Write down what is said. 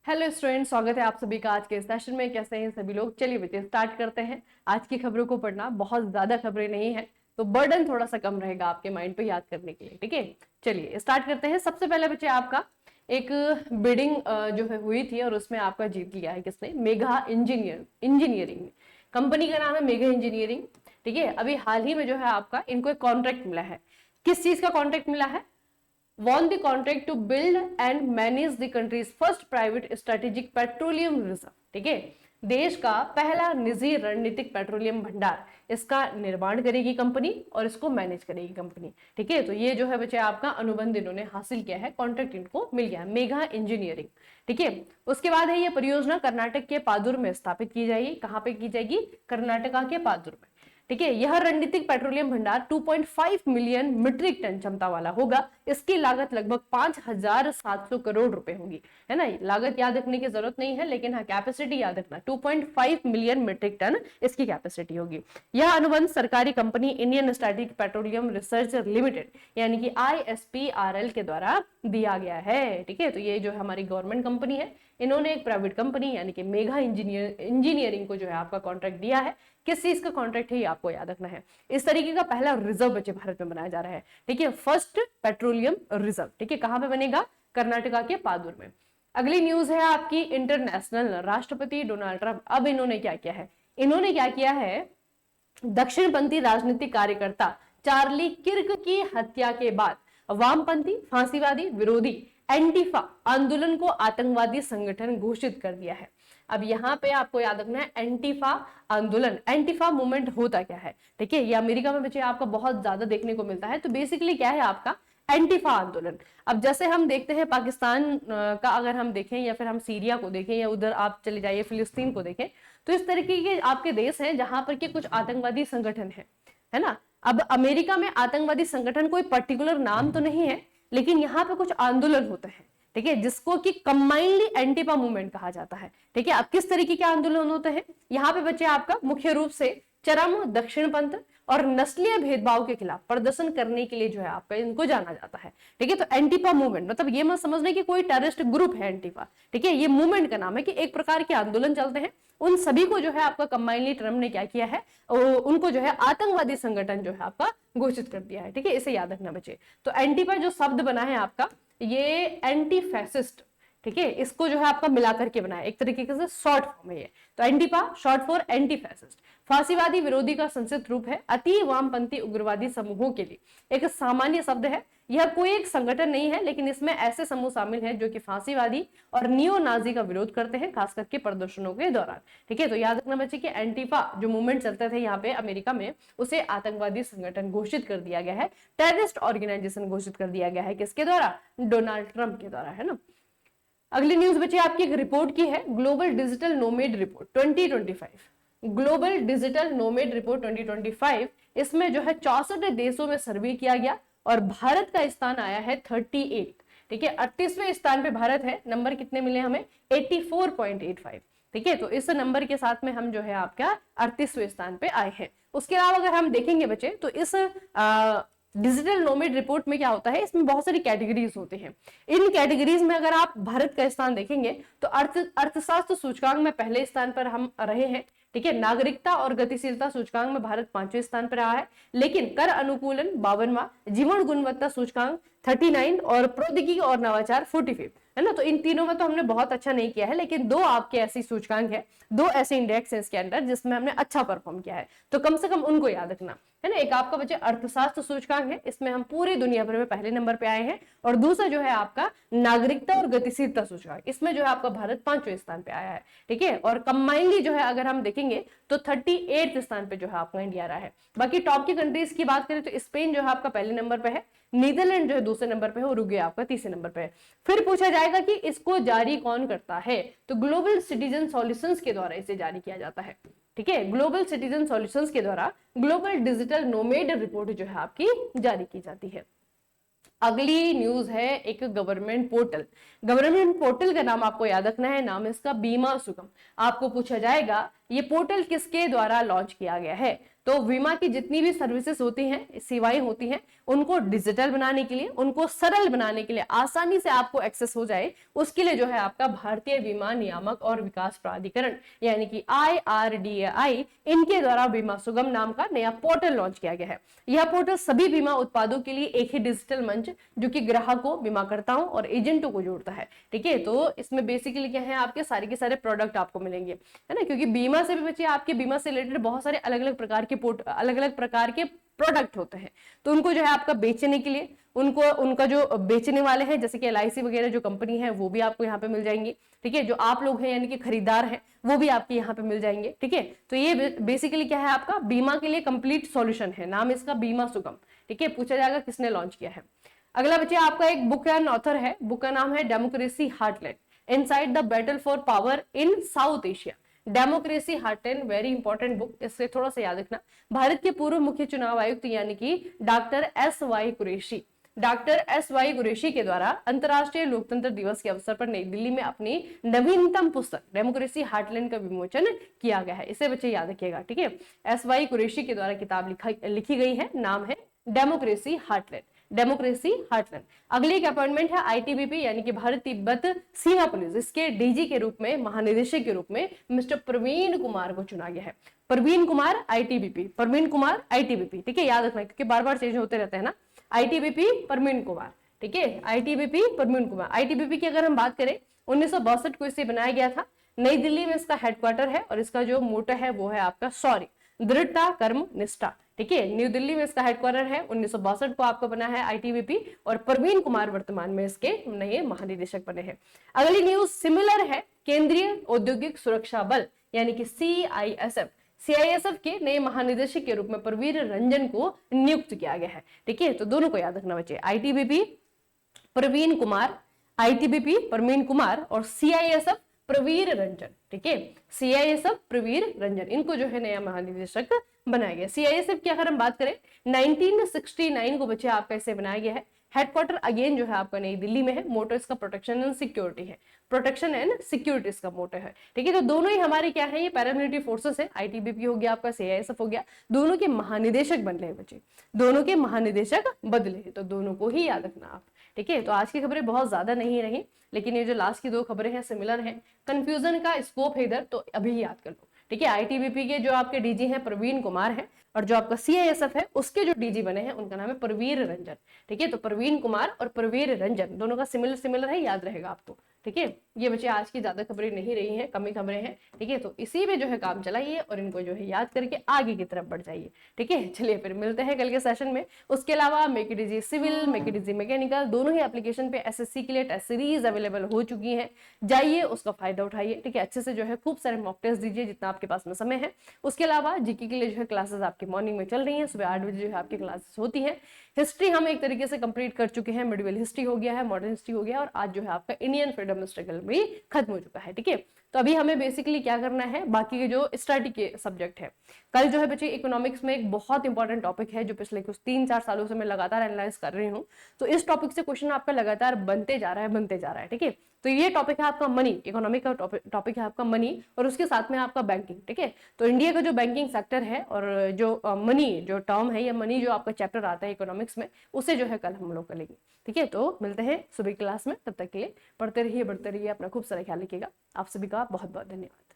Hello student, स्वागत है आप सभी का आज के सेशन में। कैसे हैं सभी लोग? चलिए बच्चे स्टार्ट करते हैं। आज की खबरों को पढ़ना, बहुत ज्यादा खबरें नहीं है तो बर्डन थोड़ा सा कम रहेगा आपके माइंड पे याद करने के लिए। ठीक है, चलिए स्टार्ट करते हैं। सबसे पहले बच्चे आपका एक बिडिंग जो है हुई थी और उसमें आपका जीत लिया है किसने? मेघा इंजीनियरिंग। कंपनी का नाम है मेघा इंजीनियरिंग। ठीक है, अभी हाल ही में जो है आपका इनको एक कॉन्ट्रैक्ट मिला है। किस चीज का कॉन्ट्रैक्ट मिला है? won the contract to build and manage the country's first private strategic petroleum reserve। ठीक है, देश का पहला निजी रणनीतिक पेट्रोलियम भंडार, इसका निर्माण करेगी कंपनी और इसको मैनेज करेगी कंपनी। ठीक है, तो ये जो है बच्चे आपका अनुबंध इन्होंने हासिल किया है, कॉन्ट्रैक्ट इनको मिल गया, मेघा इंजीनियरिंग। ठीक है, उसके बाद है ये परियोजना कर्नाटक के पादुर में स्थापित की जाएगी। कहां पे की जाएगी? कर्नाटका के पादुर में। ठीक है, यह रणनीतिक पेट्रोलियम भंडार 2.5 मिलियन मीट्रिक टन क्षमता वाला होगा। इसकी लागत लगभग 5,700 करोड़ रुपए होगी। है ना, लागत याद रखने की जरूरत नहीं है, लेकिन हाँ कैपेसिटी याद रखना, 2.5 मिलियन मीट्रिक टन इसकी कैपेसिटी होगी। यह अनुबंध सरकारी company Indian strategic petroleum research limited यानी कि ISPRL के द्वारा दिया गया है। ठीक है, तो ये जो हमारी गवर्नमेंट कंपनी है, इन्होंने एक प्राइवेट कंपनी यानी कि मेघा इंजीनियरिंग को जो है आपका कॉन्ट्रैक्ट दिया है। किस चीज का कॉन्ट्रैक्ट है ये आपको याद रखना है। इस तरीके का पहला रिजर्व बच्चे भारत में बनाया जा रहा है। ठीक है, फर्स्ट पेट्रोलियम रिजर्व। ठीक है, कहां पे बनेगा? कर्नाटका के पादुर में। अगली न्यूज है आपकी इंटरनेशनल। राष्ट्रपति डोनाल्ड ट्रंप अब इन्होंने क्या किया है? इन्होंने क्या किया है? दक्षिणपंथी राजनीतिक कार्यकर्ता चार्ली किर्क की हत्या के बाद वामपंथी फांसीवादी विरोधी एंटीफा आंदोलन को आतंकवादी संगठन घोषित कर दिया है। अब यहाँ पे आपको याद रखना है एंटीफा आंदोलन, एंटीफा मूवमेंट होता क्या है? ठीक है, ये अमेरिका में बच्चे आपका बहुत ज्यादा देखने को मिलता है। तो बेसिकली क्या है आपका? एंटीफा आंदोलन। अब जैसे हम देखते हैं पाकिस्तान का अगर हम देखें या फिर हम सीरिया को देखें या उधर आप चले जाइए फिलिस्तीन को देखें, तो इस तरीके के आपके देश हैं जहां पर के कुछ आतंकवादी संगठन है ना। अब अमेरिका में आतंकवादी संगठन कोई पर्टिकुलर नाम तो नहीं है, लेकिन यहाँ पे कुछ आंदोलन होते हैं। ठीक है, जिसको कि कंबाइनली एंटीपा मूवमेंट कहा जाता है। ठीक है, अब किस तरीके के आंदोलन होते हैं यहाँ पे बच्चे आपका? मुख्य रूप से चरम दक्षिणपंथ और नस्लीय भेदभाव के खिलाफ प्रदर्शन करने के लिए जो है आपका इनको जाना जाता है। ठीक है, तो एंटीपा मूवमेंट मतलब ये मत समझने कि कोई टेररिस्ट ग्रुप है एंटीपा। ठीक है, ये मूवमेंट का नाम है कि एक प्रकार के आंदोलन चलते हैं, उन सभी को जो है आपका कंबाइनली ट्रम्प ने क्या किया है? उनको जो है आतंकवादी संगठन जो है आपका घोषित कर दिया है। ठीक है, इसे याद रखना बच्चे। तो एंटीपा जो शब्द बना है आपका, ये एंटी फैसिस्ट। ठीक है, इसको जो है आपका मिलाकर के बनाया, एक तरीके से शॉर्ट फॉर्म है ये। तो एंटीपा शॉर्ट फॉर एंटी फैसिस्ट। फांसीवादी विरोधी का संक्षिप्त रूप है। अति वामपंथी उग्रवादी समूहों के लिए एक सामान्य शब्द है। यह कोई एक संगठन नहीं है, लेकिन इसमें ऐसे समूह शामिल हैं जो कि फांसीवादी और नियो नाजी का विरोध करते हैं, खास करके प्रदर्शनों के दौरान। ठीक है, तो याद रखना बच्चे कि एंटीफा जो मूवमेंट चलते थे यहाँ पे अमेरिका में, उसे आतंकवादी संगठन घोषित कर दिया गया है, टेररिस्ट ऑर्गेनाइजेशन घोषित कर दिया गया है। किसके द्वारा? डोनाल्ड ट्रंप के द्वारा, है ना। अगली न्यूज बच्चे आपकी एक रिपोर्ट की है, global digital nomad report 2025। Global digital nomad report 2025, इसमें जो है 64 देशों में सर्वे किया गया और भारत का स्थान आया है 38। ठीक है, 38वें स्थान पे भारत है। नंबर कितने मिले हमें? 84.85। ठीक है, तो इस नंबर के साथ में हम जो है आपका 38वें स्थान पे आए हैं। उसके अलावा अगर हम देखेंगे बच्चे तो इस डिजिटल नोमेड रिपोर्ट में क्या होता है? इसमें बहुत सारी कैटेगरीज होते हैं। इन कैटेगरीज में अगर आप भारत का स्थान देखेंगे तो अर्थशास्त्र सूचकांक में पहले स्थान पर हम रहे हैं। ठीक है, नागरिकता और गतिशीलता सूचकांक में भारत 5वें स्थान पर रहा है, लेकिन कर अनुकूलन 52वां, जीवन गुणवत्ता सूचकांक 39 और प्रौद्योगिकी और नवाचार 45, है ना। तो इन तीनों में तो हमने बहुत अच्छा नहीं किया है, लेकिन दो आपके ऐसी सूचकांक है, दो ऐसे इंडेक्स है इसके अंदर जिसमें हमने अच्छा परफॉर्म किया है, तो कम से कम उनको याद रखना, है ना। एक आपका बच्चे अर्थशास्त्र सूचकांक है, इसमें हम पूरी दुनिया भर में पहले नंबर पे आए हैं, और दूसरा जो है आपका नागरिकता और गतिशीलता सूचकांक, इसमें जो है आपका भारत 5वें स्थान पे आया है। ठीक है, और कंबाइनली जो है अगर हम देखेंगे तो 38 स्थान पे जो है आपका इंडिया रहा है। बाकी टॉप की कंट्रीज की बात करें तो स्पेन जो है आपका पहले नंबर पे है, नीदरलैंड जो है दूसरे नंबर पे है, और उरुग्वे आपका तीसरे नंबर पे है। फिर पूछा जाएगा कि इसको जारी कौन करता है? तो ग्लोबल सिटीजन सॉल्यूशंस के द्वारा इसे जारी किया जाता है। ठीक है, ग्लोबल सिटीजन सॉल्यूशंस के द्वारा ग्लोबल डिजिटल नोमेड रिपोर्ट जो है आपकी जारी की जाती है। अगली न्यूज है एक गवर्नमेंट पोर्टल। गवर्नमेंट पोर्टल का नाम आपको याद रखना है, नाम इसका बीमा सुगम। आपको पूछा जाएगा ये पोर्टल किसके द्वारा लॉन्च किया गया है? तो बीमा की जितनी भी सर्विसेज होती हैं, सेवाएं होती हैं, उनको डिजिटल बनाने के लिए, उनको सरल बनाने के लिए, आसानी से आपको एक्सेस हो जाए, उसके लिए जो है आपका भारतीय बीमा नियामक और विकास प्राधिकरण यानी कि IRDAI, इनके द्वारा बीमा सुगम नाम का नया पोर्टल लॉन्च किया गया है। यह पोर्टल सभी बीमा उत्पादों के लिए एक ही डिजिटल मंच जो कि ग्राहकों, बीमाकर्ताओं और एजेंटों को जोड़ता है। ठीक है, तो इसमें बेसिकली क्या है, आपके सारे के सारे प्रोडक्ट आपको मिलेंगे, है ना, क्योंकि बीमा से भी बच्चे आपके बीमा से रिलेटेड बहुत सारे अलग अलग प्रकार के प्रोडक्ट होते हैं, तो उनको जो है आपका बेचने के लिए, उनको उनका जो बेचने वाले हैं जैसे कि LIC वगैरह जो कंपनी है वो भी आपको यहाँ पे मिल जाएंगी। ठीक है, जो आप लोग हैं यानी कि खरीदार हैं वो भी आपके यहाँ पे मिल जाएंगे। ठीक है, तो ये बेसिकली क्या है, आपका बीमा के लिए कंप्लीट सॉल्यूशन है, नाम इसका बीमा सुगम। ठीक है, पूछा जाएगा किसने लॉन्च किया है। अगला बच्चे आपका एक बुक एंड ऑथर है, बुक का नाम है democracy heartland, inside the battle for power in south Asia. Democracy heartland, very important book, इससे थोड़ा सा याद रखना। भारत के पूर्व मुख्य चुनाव आयुक्त यानी कि डॉक्टर एस वाई कुरैशी के द्वारा अंतर्राष्ट्रीय लोकतंत्र दिवस के अवसर पर नई दिल्ली में अपनी नवीनतम पुस्तक डेमोक्रेसी हार्टलैंड का विमोचन किया गया है। इसे बच्चे याद रखिएगा। ठीक है, SY कुरैशी के द्वारा किताब लिखी गई है, नाम है डेमोक्रेसी हार्टलैंड। अगली एक अपॉइंटमेंट है ITBP यानी कि भारत तिब्बत सीमा पुलिस, इसके DG के रूप में, महानिदेशक के रूप में मिस्टर प्रवीण कुमार को चुना गया है। प्रवीण कुमार ITBP। ठीक है, याद रखना क्योंकि बार बार चेंज होते रहते हैं ना। ITBP प्रवीण कुमार। ठीक है, ITBP प्रवीण कुमार। ITBP की अगर हम बात करें 1962 को इसे बनाया गया था, नई दिल्ली में इसका हेडक्वार्टर है और इसका जो मोटो है वो है आपका शौर्य, दृढ़ता, कर्म, निष्ठा। ठीक है, न्यू दिल्ली में इसका हेडक्वार्टर है, 1962 को आपका बना है ITBP और प्रवीण कुमार वर्तमान में इसके नए महानिदेशक बने हैं। अगली न्यूज सिमिलर है, केंद्रीय औद्योगिक सुरक्षा बल यानी कि CISF के नए महानिदेशक के रूप में प्रवीर रंजन को नियुक्त किया गया है। ठीक है, तो दोनों को याद रखना बच्चे, ITBP प्रवीण कुमार और CISF प्रवीर रंजन। ठीक है, CISF प्रवीर रंजन, इनको जो है नया महानिदेशक बनाया गया। CISF की अगर हम बात करें 1969 को बच्चे आपका इसे बनाया गया है। हेडक्वार्टर अगेन जो है आपका नई दिल्ली में है। मोटो इसका प्रोटेक्शन एंड सिक्योरिटी है, प्रोटेक्शन एंड सिक्योरिटी इसका मोटो है। ठीक है, तो दोनों ही हमारे क्या है, ये पैरामिलिट्री फोर्सेस है। ITBP हो गया आपका, CISF हो गया, दोनों के महानिदेशक बदले हैं बच्चे, दोनों के महानिदेशक बदले हैं, तो दोनों को ही याद रखना आप। ठीक है, तो आज की खबरें बहुत ज्यादा नहीं रही, लेकिन ये जो लास्ट की दो खबरें हैं सिमिलर हैं, कंफ्यूजन का स्कोप है इधर, तो अभी याद कर लो। ठीक है, ITBP के जो आपके DG हैं प्रवीण कुमार है और जो आपका CISF है उसके जो DG बने हैं उनका नाम है प्रवीर रंजन। ठीक है, तो प्रवीण कुमार और प्रवीर रंजन दोनों का सिमिलर है, याद रहेगा आपको। ठीक है, ये बच्चे आज की ज्यादा खबरें नहीं रही हैं, कम ही खबरें हैं। ठीक है, तो इसी में जो है काम चलाइए और इनको जो है याद करके आगे की तरफ बढ़ जाइए। ठीक है, चलिए फिर मिलते हैं कल के सेशन में। उसके अलावा make it easy civil, make it easy mechanical, दोनों ही एप्लीकेशन पे SSC के लिए टेस्ट सीरीज अवेलेबल हो चुकी है, जाइए उसका फायदा उठाइए। ठीक है, अच्छे से जो है खूब सारे मॉक टेस्ट दीजिए जितना आपके पास में समय है। उसके अलावा GK के लिए जो है क्लासेस आपकी मॉर्निंग में चल रही है, सुबह 8 बजे जो है आपकी क्लासेस होती है। हिस्ट्री हम एक तरीके से कंप्लीट कर चुके हैं, मिडिवल हिस्ट्री हो गया है, मॉडर्न हिस्ट्री हो गया, और आज जो है आपका इंडियन फ्रीडम स्ट्रगल भी खत्म हो चुका है। ठीक है, तो अभी हमें बेसिकली क्या करना है, बाकी के जो स्टडी के सब्जेक्ट है, कल जो है बच्चे इकोनॉमिक्स में एक बहुत इंपॉर्टेंट टॉपिक है जो पिछले कुछ 3-4 सालों से मैं लगातार एनालाइज कर रही हूँ, तो इस टॉपिक से क्वेश्चन आपका लगातार बनते जा रहा है। ठीक है, तो ये टॉपिक है आपका मनी, इकोनॉमिक का टॉपिक है आपका मनी, और उसके साथ में आपका बैंकिंग। ठीक है, तो इंडिया का जो बैंकिंग सेक्टर है और जो मनी जो टर्म है या मनी जो आपका चैप्टर आता है इकोनॉमिक्स में, उसे जो है कल हम लोग करेंगे। ठीक है, तो मिलते हैं सुबह क्लास में, तब तक के लिए पढ़ते रहिए, बढ़ते रहिए, अपना खूब सारा ख्याल रखिएगा। आप सभी का बहुत बहुत धन्यवाद।